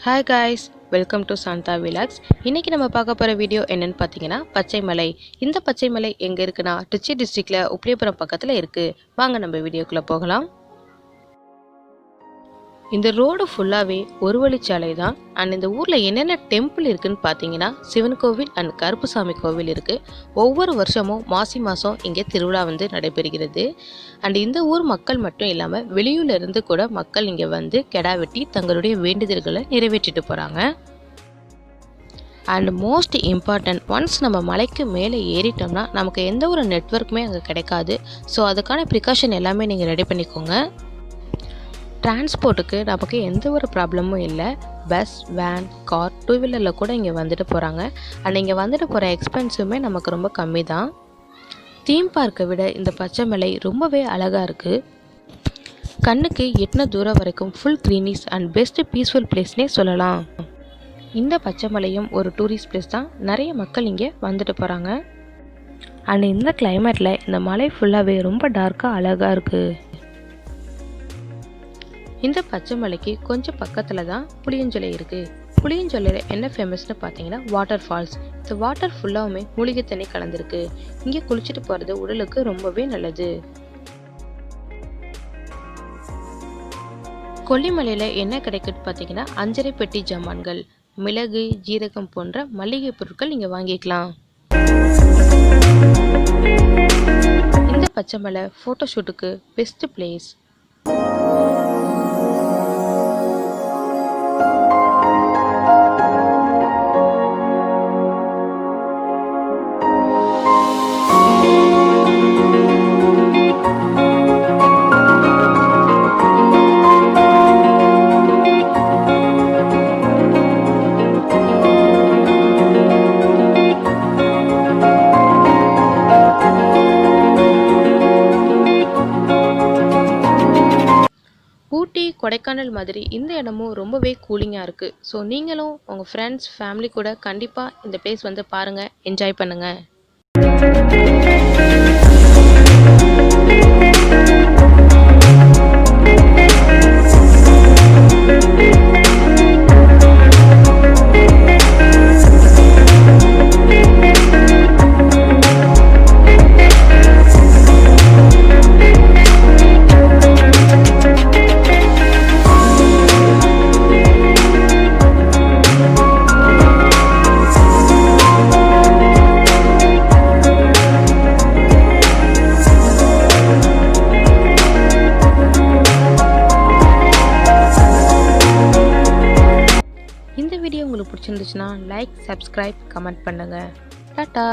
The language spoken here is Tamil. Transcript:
Hi guys, welcome to Santha Vlogs. இன்னைக்கு நம்ம பார்க்க போற வீடியோ என்னன்னு பார்த்தீங்கன்னா பச்சைமலை. இந்த பச்சைமலை எங்க இருக்குன்னா Trichy டிஸ்ட்ரிக்ட்ல உப்ளியபுரம் பக்கத்துல இருக்கு. வாங்க நம்ம வீடியோக்குள்ள போகலாம். இந்த ரோடு ஃபுல்லாவே ஒரு வழிச்சாலை தான். அண்ட் இந்த ஊர்ல என்னென்ன டெம்பிள் இருக்குன்னு பார்த்தீங்கன்னா சிவன் கோவில் அண்ட் கருப்புசாமி கோவில் இருக்கு. ஒவ்வொரு வருஷமும் மாசி மாசம் இங்கே திருவிழா நடைபெறுகிறது. அண்ட் இந்த ஊர் மக்கள் மட்டும் இல்லாமல் வெளியூர்ல இருந்து கூட மக்கள் இங்கே வந்து கெடா வெட்டி தங்களுடைய வேண்டுதல்களை நிறைவேற்றிட்டு போறாங்க. அண்ட் மோஸ்ட் இம்பார்ட்டன்ட், ஒன்ஸ் நம்ம மலைக்கு மேலே ஏறிட்டோம்னா நமக்கு எந்த ஒரு நெட்வொர்க்குமே அங்கே கிடைக்காது. ஸோ அதுக்கான ப்ரிகாஷன் எல்லாமே நீங்கள் ரெடி பண்ணிக்கோங்க. டிரான்ஸ்போர்ட்டுக்கு நமக்கு எந்த ஒரு ப்ராப்ளமும் இல்லை. பஸ், வேன், கார், டூ வீலரில் கூட இங்கே வந்துட்டு போகிறாங்க. அண்ட் இங்கே வந்துட்டு போகிற எக்ஸ்பென்ஸுமே நமக்கு ரொம்ப கம்மி தான். தீம் பார்க்கை விட இந்த பச்சைமலை ரொம்பவே அழகாக இருக்குது. கண்ணுக்கு எட்டின தூரம் வரைக்கும் full greenish and best peaceful பிளேஸ்னே சொல்லலாம். இந்த பச்சைமலையும் ஒரு டூரிஸ்ட் பிளேஸ் தான். நிறைய மக்கள் இங்கே வந்துட்டு போகிறாங்க. அண்ட் இந்த கிளைமேட்டில் இந்த மலை ஃபுல்லாகவே ரொம்ப டார்க்காக அழகாக இருக்குது. இந்த பச்சைமலைக்கு கொஞ்சம் பக்கத்தில் தான் புளியஞ்சொலை இருக்குது. புளியஞ்சொலையில் என்ன ஃபேமஸ்னு பார்த்தீங்கன்னா வாட்டர் ஃபால்ஸ். இந்த வாட்டர் ஃபுல்லாகவுமே மூலிகை தண்ணி கலந்துருக்கு. இங்கே குளிச்சுட்டு போகிறது உடலுக்கு ரொம்பவே நல்லது. கொல்லிமலையில் என்ன கிடைக்குன்னு பார்த்தீங்கன்னா அஞ்சரை பெட்டி ஜாமான்கள், மிளகு, ஜீரகம் போன்ற மளிகை பொருட்கள் இங்கே வாங்கிக்கலாம். இந்த பச்சைமலை ஃபோட்டோஷூட்டுக்கு பெஸ்ட் பிளேஸ். ஊட்டி, கொடைக்கானல் மாதிரி இந்த இடமும் ரொம்பவே கூலிங்காக இருக்குது. ஸோ நீங்களும் உங்கள் ஃப்ரெண்ட்ஸ், ஃபேமிலி கூட கண்டிப்பாக இந்த பிளேஸ் வந்து பாருங்கள், என்ஜாய் பண்ணுங்கள். இந்த வீடியோ உங்களுக்கு பிடிச்சிருந்துச்சுன்னா லைக், சப்ஸ்கிரைப், கமெண்ட் பண்ணுங்கள். டாடா.